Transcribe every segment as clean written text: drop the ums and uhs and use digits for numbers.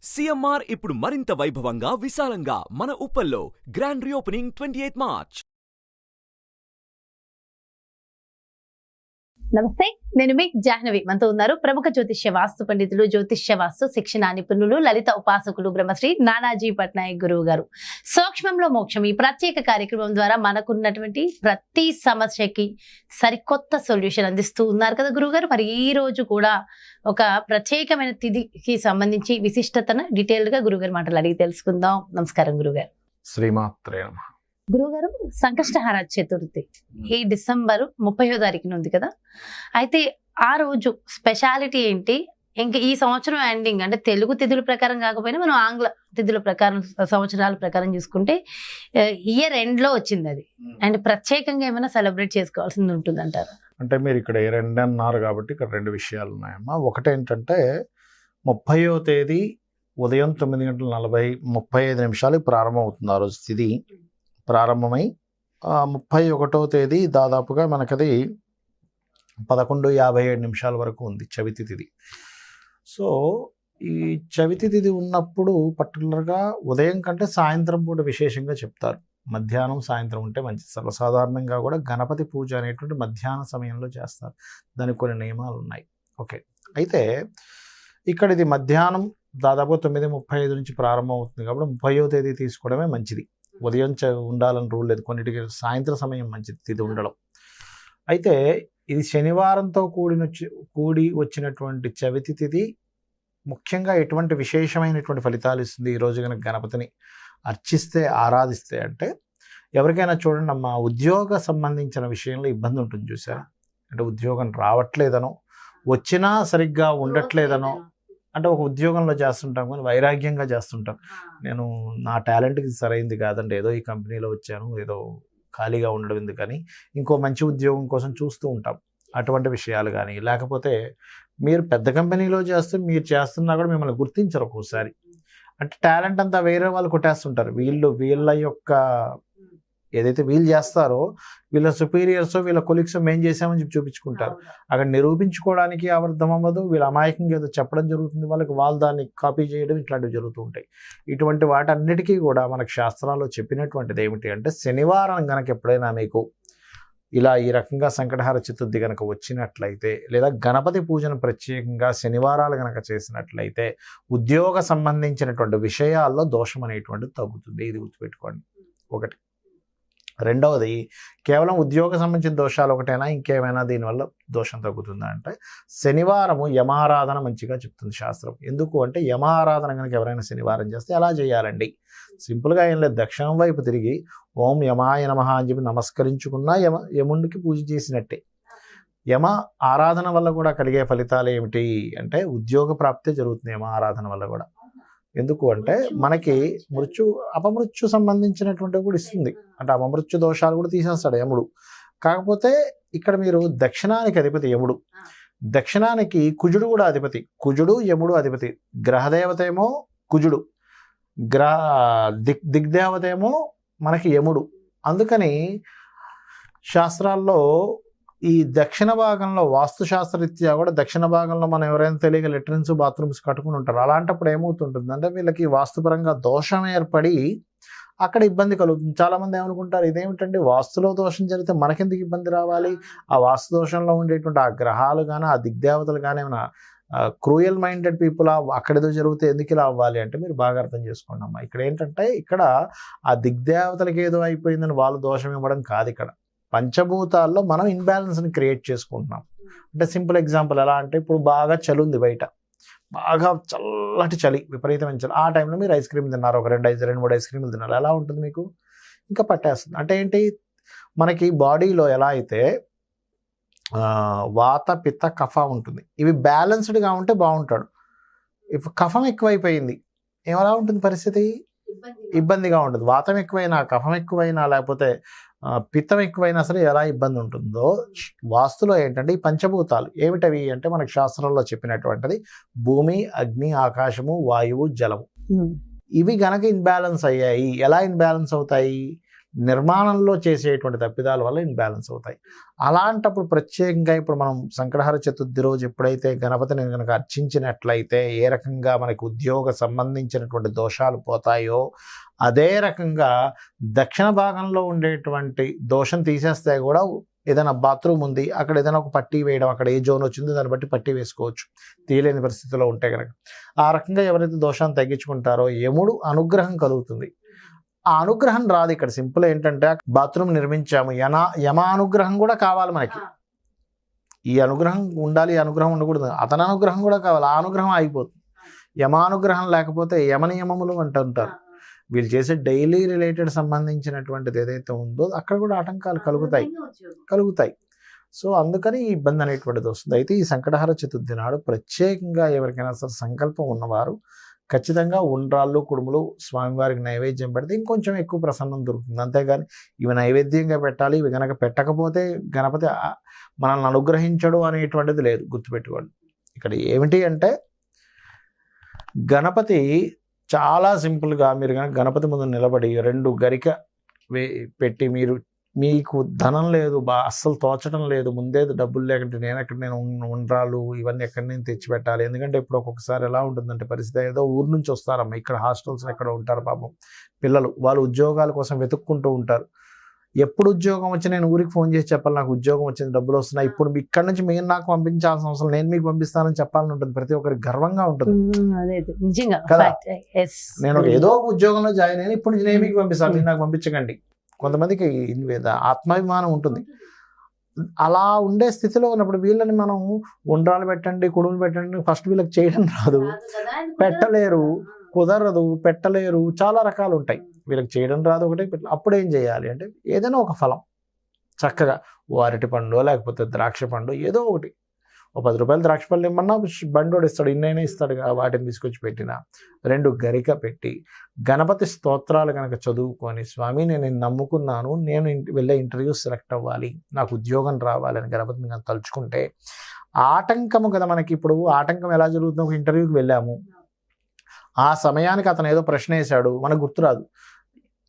CMR ఇప్పుడు మరింత వైభవంగా విశాలంగా మన ఉప్పల్లో గ్రాండ్ రీఓపెనింగ్ 28 మార్చ్. నమస్తే, నేను మీ జాహ్నవి. మనతో ఉన్నారు ప్రముఖ జ్యోతిష్య వాస్తు పండితులు, జ్యోతిష్య వాస్తు శిక్షణ నిపుణులు, లలిత ఉపాసకులు బ్రహ్మశ్రీ నానాజీ పట్నాయక్ గురువు గారు. సూక్ష్మంలో మోక్షం ఈ ప్రత్యేక కార్యక్రమం ద్వారా మనకున్నటువంటి ప్రతి సమస్యకి సరికొత్త సొల్యూషన్ అందిస్తూ ఉన్నారు కదా గురువు గారు. మరి ఈ రోజు కూడా ఒక ప్రత్యేకమైన తిథికి సంబంధించి విశిష్టతను డీటెయిల్డ్ గా గురుగారు మాటలు అడిగి తెలుసుకుందాం. నమస్కారం గురుగారు. శ్రీమాత్రే నమః. గురుగారు, సంకష్టహార చతుర్థి ఈ డిసెంబర్ 30వ తారీఖున ఉంది కదా, అయితే ఆ రోజు స్పెషాలిటీ ఏంటి? ఇంకా ఈ సంవత్సరం ఎండింగ్ అంటే తెలుగు తిథుల ప్రకారం కాకపోయినా మనం ఆంగ్ల తిథుల ప్రకారం సంవత్సరాల ప్రకారం చూసుకుంటే ఇయర్ ఎండ్ లో వచ్చింది అది. అండ్ ప్రత్యేకంగా ఏమైనా సెలబ్రేట్ చేసుకోవాల్సింది ఉంటుంది అంటారు? అంటే మీరు ఇక్కడ 2 అన్నారు కాబట్టి ఇక్కడ 2 విషయాలు ఉన్నాయమ్మా. ఒకటేంటంటే 30వ తేదీ ఉదయం 9:35 ప్రారంభం అవుతుంది. ఆ రోజు తిథి ప్రారంభమై 31వ తేదీ దాదాపుగా మనకది 11:57 వరకు ఉంది చవితి తిథి. సో ఈ చవితి తిథి ఉన్నప్పుడు పర్టికులర్గా ఉదయం కంటే సాయంత్రం పూట విశేషంగా చెప్తారు. మధ్యాహ్నం సాయంత్రం ఉంటే మంచిది. సర్వసాధారణంగా కూడా గణపతి పూజ అనేటువంటి మధ్యాహ్న సమయంలో చేస్తారు. దానికి కొన్ని నియమాలు ఉన్నాయి. ఓకే, అయితే ఇక్కడ ఇది మధ్యాహ్నం దాదాపు 9:35 నుంచి ప్రారంభం అవుతుంది కాబట్టి 30వ తేదీ తీసుకోవడమే మంచిది. ఉదయం ఉండాలని రూల్ లేదు, కొన్నిటికి సాయంత్రం సమయం మంచిది తిథి ఉండడం. అయితే ఇది శనివారంతో కూడి వచ్చినటువంటి చవితి తిథి ముఖ్యంగా ఎటువంటి విశేషమైనటువంటి ఫలితాలు ఇస్తుంది ఈ రోజు కనుక గణపతిని అర్చిస్తే ఆరాధిస్తే అంటే, ఎవరికైనా చూడండి అమ్మా, ఉద్యోగ సంబంధించిన విషయంలో ఇబ్బంది ఉంటుంది చూసారా. అంటే ఉద్యోగం రావట్లేదనో, వచ్చినా సరిగ్గా ఉండట్లేదనో, అంటే ఒక ఉద్యోగంలో చేస్తుంటాం కానీ వైరాగ్యంగా చేస్తుంటాం. నేను నా టాలెంట్కి సరైంది కాదండి, ఏదో ఈ కంపెనీలో వచ్చాను, ఏదో ఖాళీగా ఉండడం ఎందుకని ఇంకో మంచి ఉద్యోగం కోసం చూస్తూ ఉంటాం. అటువంటి విషయాలు కానీ, లేకపోతే మీరు పెద్ద కంపెనీలో చేస్తూ మీరు చేస్తున్నా కూడా మిమ్మల్ని గుర్తించరు ఒక్కోసారి. అంటే టాలెంట్ అంతా వేరే వాళ్ళు కొట్టేస్తుంటారు. వీళ్ళ యొక్క ఏదైతే వీళ్ళు చేస్తారో వీళ్ళ సుపీరియర్స్ వీళ్ళ కొలీగ్స్ మేము చేసామని చెప్పి చూపించుకుంటారు. అక్కడ నిరూపించుకోవడానికి అర్థం అవ్వదు. వీళ్ళ అమాయకంగా ఏదో చెప్పడం జరుగుతుంది వాళ్ళకి, వాళ్ళు దాన్ని కాపీ చేయడం, ఇట్లాంటివి జరుగుతూ ఉంటాయి. ఇటువంటి వాటన్నిటికీ కూడా మనకు శాస్త్రాల్లో చెప్పినటువంటిది ఏమిటి అంటే, శనివారం కనుక ఎప్పుడైనా మీకు ఇలా ఈ రకంగా సంకటహార చతుర్థి కనుక వచ్చినట్లయితే, లేదా గణపతి పూజను ప్రత్యేకంగా శనివారాలు కనుక చేసినట్లయితే ఉద్యోగ సంబంధించినటువంటి విషయాల్లో దోషం అనేటువంటిది తగ్గుతుంది. ఇది గుర్తుపెట్టుకోండి. ఒకటి. రెండవది, కేవలం ఉద్యోగ సంబంధించిన దోషాలు ఒకటైనా ఇంకేమైనా దీనివల్ల దోషం తగ్గుతుందా అంటే, శనివారము యమారాధన మంచిగా చెప్తుంది శాస్త్రం. ఎందుకు అంటే, యమారాధన కనుక ఎవరైనా శనివారం చేస్తే ఎలా చేయాలండి? సింపుల్గా ఏం లేదు, దక్షిణం వైపు తిరిగి ఓం యమాయ నమః అని చెప్పి నమస్కరించుకున్నా యముడికి పూజ చేసినట్టే. యమ ఆరాధన వల్ల కూడా కలిగే ఫలితాలు ఏమిటి అంటే, ఉద్యోగ ప్రాప్తి జరుగుతుంది యమ ఆరాధన వల్ల కూడా. ఎందుకు అంటే, మనకి అపమృత్యు సంబంధించినటువంటివి కూడా ఇస్తుంది. అంటే అపమృత్యు దోషాలు కూడా తీసేస్తాడు యముడు. కాకపోతే ఇక్కడ మీరు దక్షిణానికి అధిపతి యముడు, దక్షిణానికి కుజుడు కూడా అధిపతి. కుజుడు యముడు అధిపతి. గ్రహదేవత ఏమో కుజుడు, దిగ్దేవత ఏమో మనకి యముడు. అందుకని శాస్త్రాల్లో ఈ దక్షిణ భాగంలో వాస్తుశాస్త్రరీత్యా కూడా దక్షిణ భాగంలో మనం ఎవరైనా తెలియక లెట్రిన్స్ బాత్రూమ్స్ కట్టుకుని ఉంటారు. అలాంటప్పుడు ఏమవుతుంటుంది అంటే, వీళ్ళకి వాస్తుపరంగా దోషం ఏర్పడి అక్కడ ఇబ్బంది కలుగుతుంది. చాలామంది ఏమనుకుంటారు, ఇదేమిటండి వాస్తులో దోషం జరిగితే మనకెందుకు ఇబ్బంది రావాలి? ఆ వాస్తు దోషంలో ఉండేటువంటి ఆ గ్రహాలు కానీ ఆ దిగ్దేవతలు కానీ ఏమైనా క్రూయల్ మైండెడ్ పీపుల్ అక్కడేదో జరిగితే ఎందుకు ఇలా అవ్వాలి అంటే, మీరు బాగా అర్థం చేసుకోండి అమ్మా. ఇక్కడ ఏంటంటే, ఇక్కడ ఆ దిగ్దేవతలకి ఏదో అయిపోయిందని వాళ్ళు దోషం ఇవ్వడం కాదు. ఇక్కడ పంచభూతాల్లో మనం ఇన్బ్యాలెన్స్ని క్రియేట్ చేసుకుంటున్నాం. అంటే సింపుల్ ఎగ్జాంపుల్ ఎలా అంటే, ఇప్పుడు బాగా చలి ఉంది బయట, బాగా చల్లటి చలి, విపరీతమైన చలి. ఆ టైంలో మీరు ఐస్ క్రీమ్ తిన్నారు, ఒక 2-3 ఐస్ క్రీములు తిన్నారు, ఎలా ఉంటుంది మీకు? ఇంకా పట్టేస్తుంది. అంటే ఏంటి, మనకి బాడీలో ఎలా అయితే వాత పిత్త కఫ ఉంటుంది, ఇవి బ్యాలెన్స్డ్గా ఉంటే బాగుంటాడు. ఇప్పుడు కఫం ఎక్కువైపోయింది ఏమలా ఉంటుంది పరిస్థితి? ఇబ్బందిగా ఉంటుంది. వాతం ఎక్కువైనా, కఫం ఎక్కువైనా, లేకపోతే పిత్తం ఎక్కువైనా సరే ఎలా ఇబ్బంది ఉంటుందో, వాస్తులో ఏంటంటే ఈ పంచభూతాలు ఏమిటవి అంటే, మనకు శాస్త్రంలో చెప్పినటువంటిది భూమి, అగ్ని, ఆకాశము, వాయువు, జలము. ఇవి గనక ఇన్బ్యాలెన్స్ అయ్యాయి. ఎలా ఇన్బ్యాలెన్స్ అవుతాయి? నిర్మాణంలో చేసేటువంటి తప్పిదాల వల్ల ఇన్బ్యాలెన్స్ అవుతాయి. అలాంటప్పుడు ప్రత్యేకంగా ఇప్పుడు మనం సంకటహర చతుర్థి రోజు ఎప్పుడైతే గణపతిని కనుక అర్చించినట్లయితే ఏ రకంగా మనకి ఉద్యోగ సంబంధించినటువంటి దోషాలు పోతాయో అదే రకంగా దక్షిణ భాగంలో ఉండేటువంటి దోషం తీసేస్తే కూడా ఏదైనా బాత్రూమ్ ఉంది అక్కడ ఏదైనా ఒక పట్టీ వేయడం, అక్కడ ఏ జోన్ వచ్చిందో దాన్ని బట్టి పట్టీ వేసుకోవచ్చు తీయలేని పరిస్థితిలో ఉంటే కనుక. ఆ రకంగా ఎవరైతే దోషాన్ని తగ్గించుకుంటారో యముడు అనుగ్రహం కలుగుతుంది. ఆ అనుగ్రహం రాదు ఇక్కడ. సింపుల్ ఏంటంటే బాత్రూమ్ నిర్మించాము, యమానుగ్రహం కూడా కావాలి మనకి. ఈ అనుగ్రహం ఉండాలి, ఈ అనుగ్రహం ఉండకూడదు. అతని అనుగ్రహం కూడా కావాలి, ఆ అనుగ్రహం ఆగిపోతుంది. యమానుగ్రహం లేకపోతే యమనియమములు అంటుంటారు. వీళ్ళు చేసే డైలీ రిలేటెడ్ సంబంధించినటువంటిది ఏదైతే ఉందో అక్కడ కూడా ఆటంకాలు కలుగుతాయి. సో అందుకని ఈ ఇబ్బంది అనేటువంటిది వస్తుంది. అయితే ఈ సంకటహర చతుర్థి నాడు ప్రత్యేకంగా ఎవరికైనా సరే సంకల్పం ఉన్నవారు ఖచ్చితంగా ఉండ్రాళ్ళు కుడుములు స్వామివారికి నైవేద్యం పెడితే ఇంకొంచెం ఎక్కువ ప్రసన్నం దొరుకుతుంది. అంతేగాని ఇవి నైవేద్యంగా పెట్టాలి, ఇవి కనుక పెట్టకపోతే గణపతి మనల్ని అనుగ్రహించడు అనేటువంటిది లేదు. గుర్తుపెట్టుకోండి. ఇక్కడ ఏమిటి అంటే గణపతి చాలా సింపుల్గా మీరు కనుక గణపతి ముందు నిలబడి 2 గరిక పెట్టి మీకు ధనం లేదు, అస్సలు తోచడం లేదు, ముందే డబ్బులు లేకుంటే నేను ఉండ్రాలు ఇవన్నీ ఎక్కడి నుంచి తెచ్చి పెట్టాలి. ఎందుకంటే ఇప్పుడు ఒక్కొక్కసారి ఎలా ఉంటుందంటే పరిస్థితి, ఏదో ఊరు నుంచి వస్తారమ్మా, ఇక్కడ హాస్టల్స్ ఎక్కడ ఉంటారు పాపం పిల్లలు, వాళ్ళు ఉద్యోగాల కోసం వెతుక్కుంటూ ఉంటారు. ఎప్పుడు ఉద్యోగం వచ్చి నేను ఊరికి ఫోన్ చేసి చెప్పాలి నాకు ఉద్యోగం వచ్చింది, డబ్బులు వస్తున్నాయి, ఇప్పుడు ఇక్కడ నుంచి మీరు నాకు పంపించాల్సిన అవసరం, నేను మీకు పంపిస్తానని చెప్పాలని ఉంటుంది. ప్రతి ఒక్కరికి గర్వంగా ఉంటుంది కదా. నేను ఏదో ఒక ఉద్యోగంలో జాయిన్ అయినా ఇప్పుడు నేను మీకు పంపిస్తాను, మీరు నాకు పంపించకండి. కొంతమందికి ఆత్మాభిమానం ఉంటుంది. అలా ఉండే స్థితిలో ఉన్నప్పుడు వీళ్ళని మనం ఉండ్రాలు పెట్టండి, కుడుములు పెట్టండి, ఫస్ట్ వీళ్ళకి చేయడం రాదు, పెట్టలేరు, కుదరదు, పెట్టలేరు, చాలా రకాలు ఉంటాయి. వీళ్ళకి చేయడం రాదు ఒకటి. అప్పుడు ఏం చేయాలి అంటే ఏదైనా ఒక ఫలం చక్కగా ఓ అరటి పండు లేకపోతే ద్రాక్ష పండు ఏదో ఒకటి, ఓ 10 రూపాయలు ద్రాక్ష పళ్ళు ఇమ్మన్నా బండోడు ఇస్తాడు, ఇన్నైనా ఇస్తాడు. వాటిని తీసుకొచ్చి పెట్టిన 2 గరిక పెట్టి గణపతి స్తోత్రాలు కనుక చదువుకొని స్వామి నేను నమ్ముకున్నాను, నేను వెళ్ళే ఇంటర్వ్యూ సెలెక్ట్ అవ్వాలి, నాకు ఉద్యోగం రావాలని గణపతిని కనుక తలుచుకుంటే ఆటంకము కదా మనకి. ఇప్పుడు ఆటంకం ఎలా జరుగుతుంది, ఒక ఇంటర్వ్యూకి వెళ్ళాము, ఆ సమయానికి అతను ఏదో ప్రశ్న వేశాడు, మనకు గుర్తురాదు,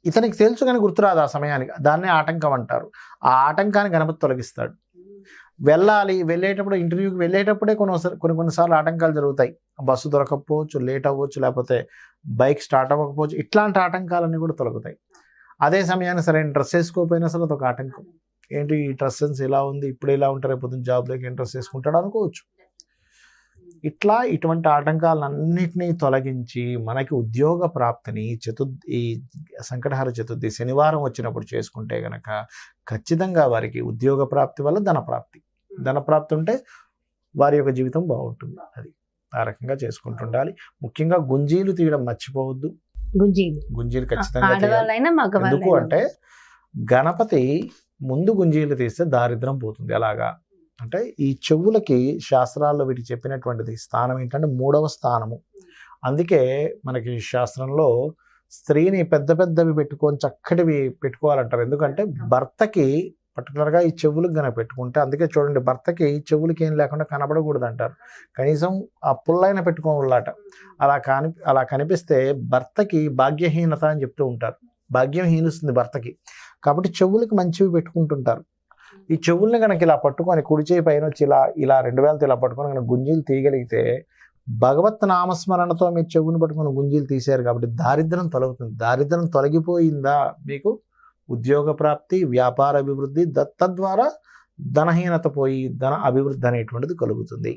ఇతనికి తెలుసు కానీ గుర్తురాదు ఆ సమయానికి, దాన్నే ఆటంకం అంటారు. ఆ ఆటంకాన్ని గణపతి తొలగిస్తాడు. వెళ్ళేటప్పుడు ఇంటర్వ్యూకి వెళ్ళేటప్పుడే కొన్నిసార్లు ఆటంకాలు జరుగుతాయి. బస్సు దొరకకపోవచ్చు, లేట్ అవ్వచ్చు, లేకపోతే బైక్ స్టార్ట్ అవ్వకపోవచ్చు, ఇట్లాంటి ఆటంకాలన్నీ కూడా తొలగుతాయి. అదే సమయానికి సరైన డ్రెస్ వేసుకోకపోయినా సరే అదొక ఆటంకం. ఏంటి ఈ డ్రెస్ సెన్స్ ఇలా ఉంది, ఇప్పుడు ఇలా ఉంటారు, రేపు జాబ్లోకి ఏం డ్రెస్ వేసుకుంటాడు అనుకోవచ్చు. ఇటువంటి ఆటంకాలన్నింటినీ తొలగించి మనకి ఉద్యోగ ప్రాప్తిని ఈ సంకటహర చతుర్థి శనివారం వచ్చినప్పుడు చేసుకుంటే గనక ఖచ్చితంగా వారికి ఉద్యోగ ప్రాప్తి వల్ల ధనప్రాప్తి ఉంటే వారి యొక్క జీవితం బాగుంటుంది. అది ఆ రకంగా చేసుకుంటుండాలి. ముఖ్యంగా గుంజీలు తీయడం మర్చిపోవద్దు. గుంజీలు ఖచ్చితంగా ఎందుకు అంటే గణపతి ముందు గుంజీలు తీస్తే దారిద్రం పోతుంది. ఎలాగా అంటే ఈ చెవులకి శాస్త్రాల్లో వీటికి చెప్పినటువంటిది స్థానం ఏంటంటే 3వ స్థానము. అందుకే మనకి శాస్త్రంలో స్త్రీని పెద్దవి పెట్టుకొని చక్కటివి పెట్టుకోవాలంటారు. ఎందుకంటే భర్తకి పర్టికులర్గా ఈ చెవులకు కనుక పెట్టుకుంటే, అందుకే చూడండి భర్తకి చెవులకి ఏం లేకుండా కనబడకూడదు అంటారు. కనీసం ఆ పుల్లైన పెట్టుకోవాలట. అలా కనిపిస్తే భర్తకి భాగ్యహీనత అని చెప్తూ ఉంటారు. భాగ్యం హీనిస్తుంది భర్తకి. కాబట్టి చెవులకి మంచివి పెట్టుకుంటుంటారు. ఈ చెవుల్ని కనుక ఇలా పట్టుకొని కుడి చేయి పైన వచ్చి ఇలా 2 వేలతో ఇలా పట్టుకొని కనుక గుంజీలు తీయగలిగితే భగవత్ నామస్మరణతో మీరు చెవుని పట్టుకొని గుంజీలు తీశారు కాబట్టి దారిద్ర్యం తొలగుతుంది. దారిద్ర్యం తొలగిపోయిందా మీకు ఉద్యోగ ప్రాప్తి, వ్యాపార అభివృద్ధి, తద్వారా ధనహీనత పోయి ధన అభివృద్ధి అనేటువంటిది కలుగుతుంది.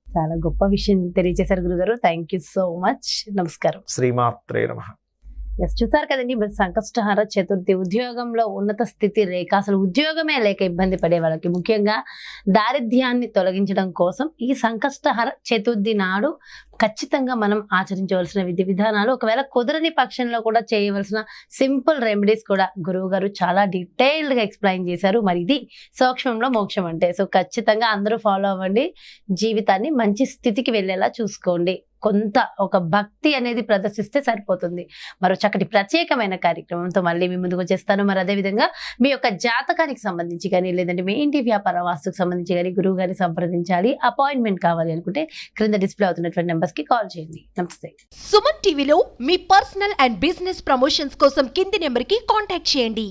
చాలా గొప్ప విషయం తెలియజేశారు గురుగారు. Thank you so much. నమస్కారం. శ్రీమాత్రే నమః. చూసారు కదండి, మరి సంకష్టహర చతుర్థి ఉద్యోగంలో ఉన్నత స్థితి రేఖ, అసలు ఉద్యోగమే లేక ఇబ్బంది పడే వాళ్ళకి ముఖ్యంగా దారిద్ర్యాన్ని తొలగించడం కోసం ఈ సంకష్టహర చతుర్థి నాడు ఖచ్చితంగా మనం ఆచరించవలసిన విధి విధానాలు, ఒకవేళ కుదరని పక్షంలో కూడా చేయవలసిన సింపుల్ రెమెడీస్ కూడా గురువు గారు చాలా డీటెయిల్డ్ గా ఎక్స్ప్లెయిన్ చేశారు. మరి ఇది సూక్ష్మంలో మోక్షం అంటే. సో ఖచ్చితంగా అందరూ ఫాలో అవ్వండి, జీవితాన్ని మంచి స్థితికి వెళ్ళేలా చూసుకోండి. కొంత ఒక భక్తి అనేది ప్రదర్శిస్తే సరిపోతుంది. మరో చక్కటి ప్రత్యేకమైన కార్యక్రమంతో మళ్ళీ మీ ముందుకు వచ్చేస్తాను. మరి అదేవిధంగా మీ యొక్క జాతకానికి సంబంధించి కానీ, లేదంటే మీ ఇంటి వ్యాపార వాస్తుకు సంబంధించి కానీ గురువు గారిని సంప్రదించాలి, అపాయింట్మెంట్ కావాలి అనుకుంటే క్రింద డిస్ప్లే అవుతున్నటువంటి నెంబర్స్ కి కాల్ చేయండి. నమస్తే. సుమన్ టీవీలో మీ పర్సనల్ అండ్ బిజినెస్ ప్రమోషన్స్ కోసం కింది నెంబర్ కి కాంటాక్ట్ చేయండి.